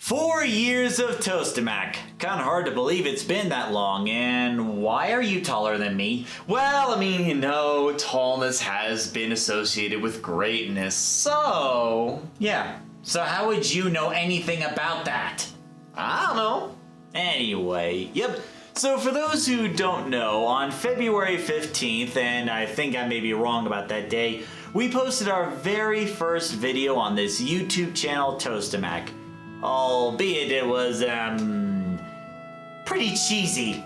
4 years of Tostemac. Kinda hard to believe it's been that long, and why are you taller than me? Well, I mean, you know, tallness has been associated with greatness, so... Yeah, so how would you know anything about that? I don't know. Anyway, yep. So for those who don't know, on February 15th, and I think I may be wrong about that day, we posted our very first video on this YouTube channel, Tostemac. Albeit it was, pretty cheesy.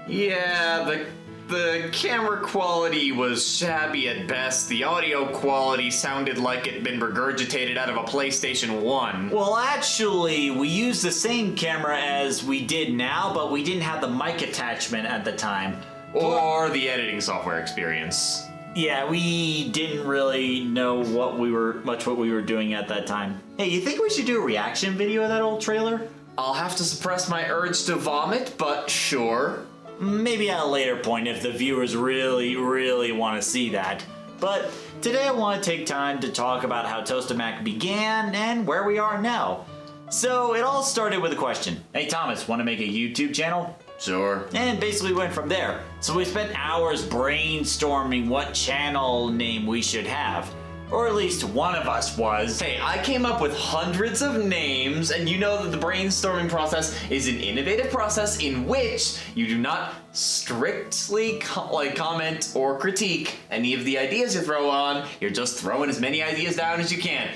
Yeah, the camera quality was shabby at best. The audio quality sounded like it'd been regurgitated out of a PlayStation 1. Well, actually, we used the same camera as we did now, but we didn't have the mic attachment at the time. Or the editing software experience. Yeah, we didn't really know what we were doing at that time. Hey, you think we should do a reaction video of that old trailer? I'll have to suppress my urge to vomit, but sure. Maybe at a later point if the viewers really want to see that. But today I want to take time to talk about how Tostemac began and where we are now. So it all started with a question. Hey Thomas, want to make a YouTube channel? Sure. And basically went from there. So we spent hours brainstorming what channel name we should have. Or at least one of us was. Hey, I came up with hundreds of names, and you know that the brainstorming process is an innovative process in which you do not strictly comment or critique any of the ideas you throw on. You're just throwing as many ideas down as you can.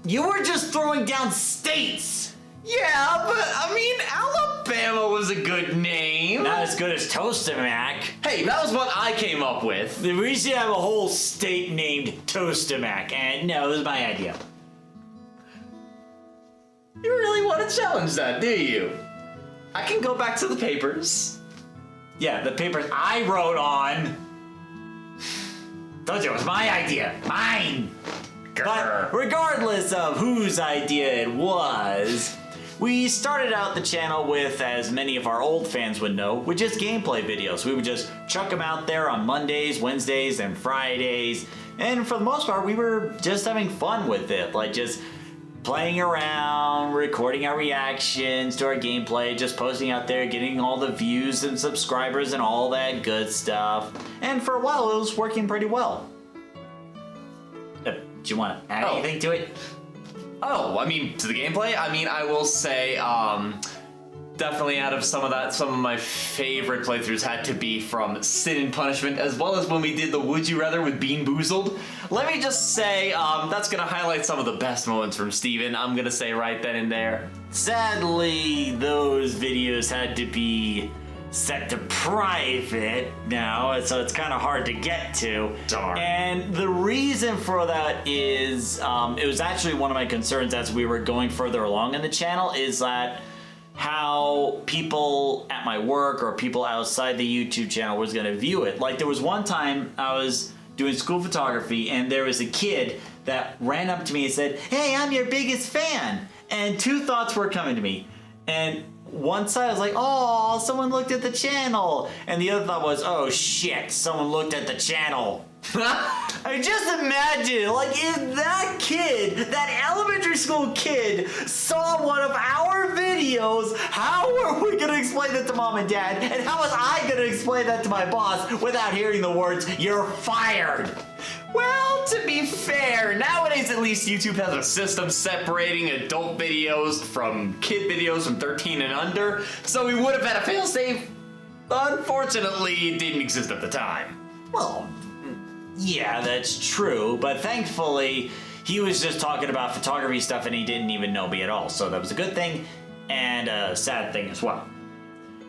You were just throwing down states! Yeah, but I mean, Alabama was a good name. Not as good as Tostemac. Hey, that was what I came up with. We should have a whole state named Tostemac, and no, it was my idea. You really want to challenge that, do you? I can go back to the papers. Yeah, the papers I wrote on. Told you it was my idea. Mine! Grr. But regardless of whose idea it was, we started out the channel with, as many of our old fans would know, with just gameplay videos. We would just chuck them out there on Mondays, Wednesdays, and Fridays. And for the most part, we were just having fun with it. Like just playing around, recording our reactions to our gameplay, just posting out there, getting all the views and subscribers and all that good stuff. And for a while, it was working pretty well. Do you want to add anything to it? Oh, I mean, to the gameplay? I mean, I will say, definitely out of some of my favorite playthroughs had to be from Sin and Punishment, as well as when we did the Would You Rather with Bean Boozled. Let me just say, that's gonna highlight some of the best moments from Steven, I'm gonna say right then and there. Sadly, those videos had to be set to private now, so it's kind of hard to get to. Darn. And the reason for that is, it was actually one of my concerns as we were going further along in the channel, is that how people at my work or people outside the YouTube channel was going to view it. Like there was one time I was doing school photography and there was a kid that ran up to me and said, "Hey, I'm your biggest fan." And two thoughts were coming to me. And one side I was like, "Oh, someone looked at the channel." And the other thought was, "Oh shit, someone looked at the channel." I just imagine, like, if that kid, that elementary school kid, saw one of our videos, how are we gonna explain that to mom and dad? And how was I gonna explain that to my boss without hearing the words, "You're fired"? Well, to be fair, nowadays at least YouTube has a system separating adult videos from kid videos from 13 and under, so we would have had a failsafe. Unfortunately, it didn't exist at the time. Well, yeah, that's true, but thankfully, he was just talking about photography stuff and he didn't even know me at all, so that was a good thing and a sad thing as well.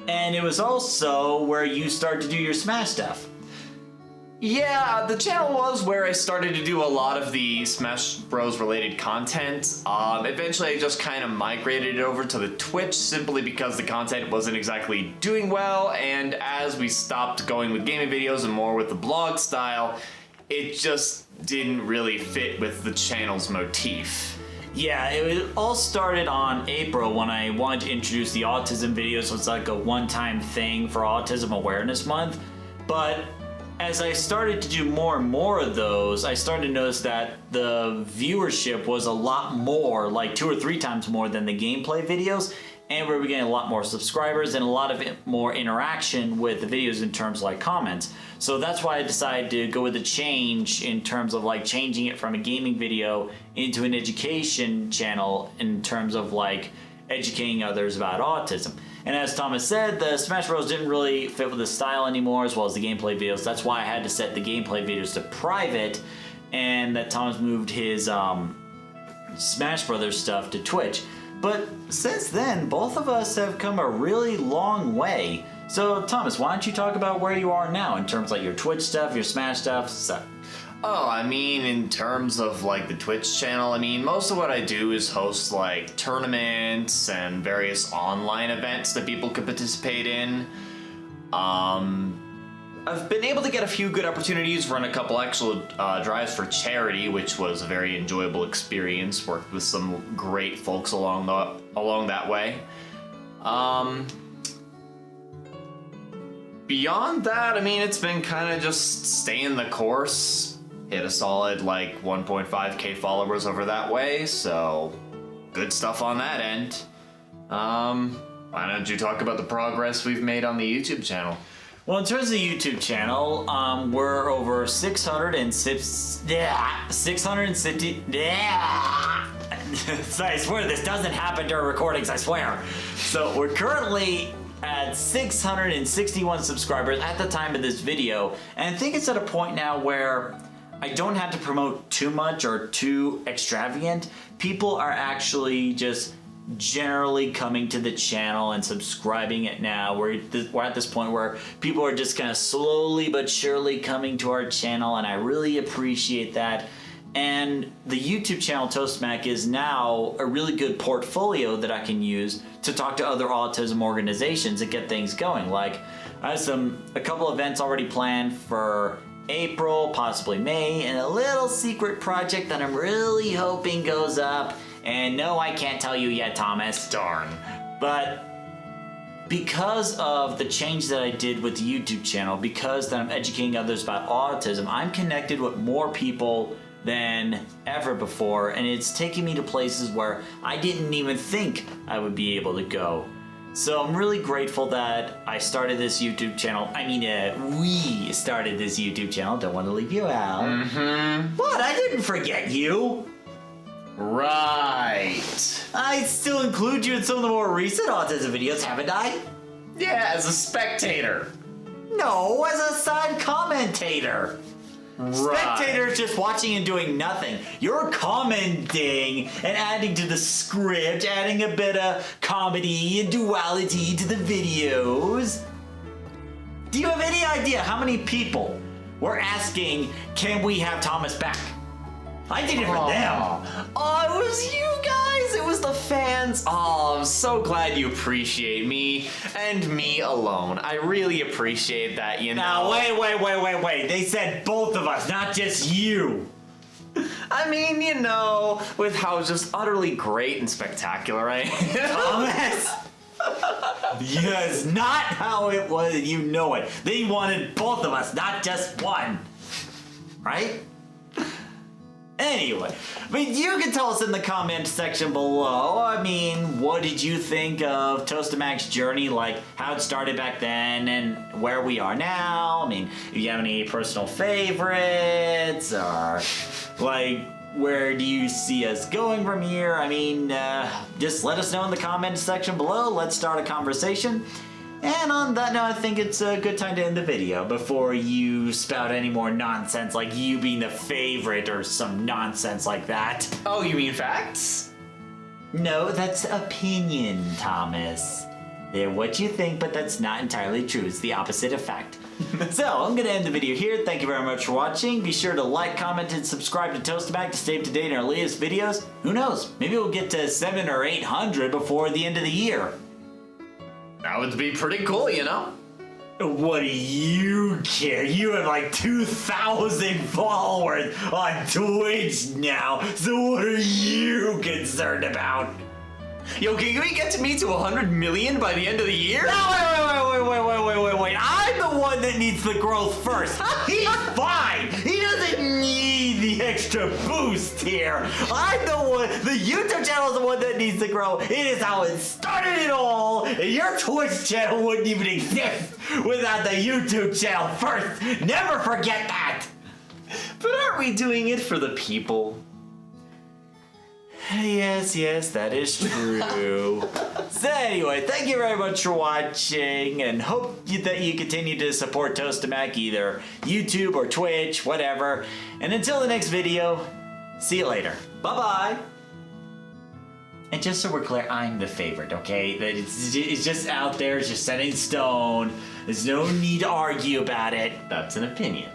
And it was also where you started to do your Smash stuff. Yeah, the channel was where I started to do a lot of the Smash Bros related content. Eventually I just kind of migrated it over to the Twitch simply because the content wasn't exactly doing well, and as we stopped going with gaming videos and more with the blog style, it just didn't really fit with the channel's motif. Yeah, it all started on April when I wanted to introduce the autism videos. So it's like a one-time thing for Autism Awareness Month, but as I started to do more and more of those, I started to notice that the viewership was a lot more, like 2 or 3 times more than the gameplay videos, and we were getting a lot more subscribers and a lot of more interaction with the videos in terms of like comments. So that's why I decided to go with the change in terms of like changing it from a gaming video into an education channel in terms of like educating others about autism. And as Thomas said, the Smash Bros didn't really fit with the style anymore, as well as the gameplay videos. That's why I had to set the gameplay videos to private, and that Thomas moved his Smash Brothers stuff to Twitch. But since then, both of us have come a really long way. So Thomas, why don't you talk about where you are now in terms of like your Twitch stuff, your Smash stuff, stuff? Oh, I mean, in terms of like the Twitch channel, I mean, most of what I do is host like tournaments and various online events that people could participate in. I've been able to get a few good opportunities, run a couple actual drives for charity, which was a very enjoyable experience. Worked with some great folks along that way. Beyond that, I mean, it's been kind of just staying the course. Hit a solid like 1.5k followers over that way, so good stuff on that end. Why don't you talk about the progress we've made on the YouTube channel? Well, in terms of the YouTube channel, we're over 660. I swear this doesn't happen during recordings, I swear. So we're currently at 661 subscribers at the time of this video, and I think it's at a point now where I don't have to promote too much or too extravagant. People are actually just generally coming to the channel and subscribing it now. We're at this point where people are just kind of slowly but surely coming to our channel, and I really appreciate that. And the YouTube channel Tostemac is now a really good portfolio that I can use to talk to other autism organizations and get things going. Like, I have a couple events already planned for April, possibly May, and a little secret project that I'm really hoping goes up. And no, I can't tell you yet, Thomas. Darn. But because of the change that I did with the YouTube channel, because that I'm educating others about autism, I'm connected with more people than ever before, and it's taking me to places where I didn't even think I would be able to go. So I'm really grateful that I started this YouTube channel. I mean, we started this YouTube channel. Don't want to leave you out. Mm-hmm. What? I didn't forget you. Right. I still include you in some of the more recent autism videos, haven't I? Yeah, as a spectator. No, as a side commentator. Right. Spectators just watching and doing nothing. You're commenting and adding to the script, adding a bit of comedy and duality to the videos. Do you have any idea how many people were asking, can we have Thomas back? I did it for them. Oh, it was you guys. It was the fans. Oh, I'm so glad you appreciate me and me alone. I really appreciate that, you know. Now, wait. They said both of us, not just you. I mean, you know, with how just utterly great and spectacular I am. Thomas! Yes, not how it was. You know it. They wanted both of us, not just one. Right? Anyway, I mean, you can tell us in the comment section below. I mean, what did you think of Tostemac's journey? Like, how it started back then and where we are now? I mean, if you have any personal favorites or, like, where do you see us going from here? I mean, just let us know in the comment section below. Let's start a conversation. And on that note, I think it's a good time to end the video before you spout any more nonsense like you being the favorite or some nonsense like that. Oh, you mean facts? No, that's opinion, Thomas. They're what you think, but that's not entirely true. It's the opposite of fact. So, I'm going to end the video here. Thank you very much for watching. Be sure to like, comment, and subscribe to Tostemac to stay up to date on our latest videos. Who knows? Maybe we'll get to 700 or 800 before the end of the year. That would be pretty cool, you know? What do you care? You have like 2,000 followers on Twitch now, so what are you concerned about? Yo, can we get me to 100 million by the end of the year? No, wait. I'm the one that needs the growth first. He's fine. He doesn't need the extra boost here. I'm the one, the YouTube channel is the one that needs to grow. It is how it started it all. And your Twitch channel wouldn't even exist without the YouTube channel first. Never forget that. But aren't we doing it for the people? Yes, that is true. So anyway, thank you very much for watching, and hope that you continue to support Tostemac, either YouTube or Twitch, whatever. And until the next video, see you later. Bye-bye. And just so we're clear, I'm the favorite, okay? That it's just out there, it's just set in stone. There's no need to argue about it. That's an opinion.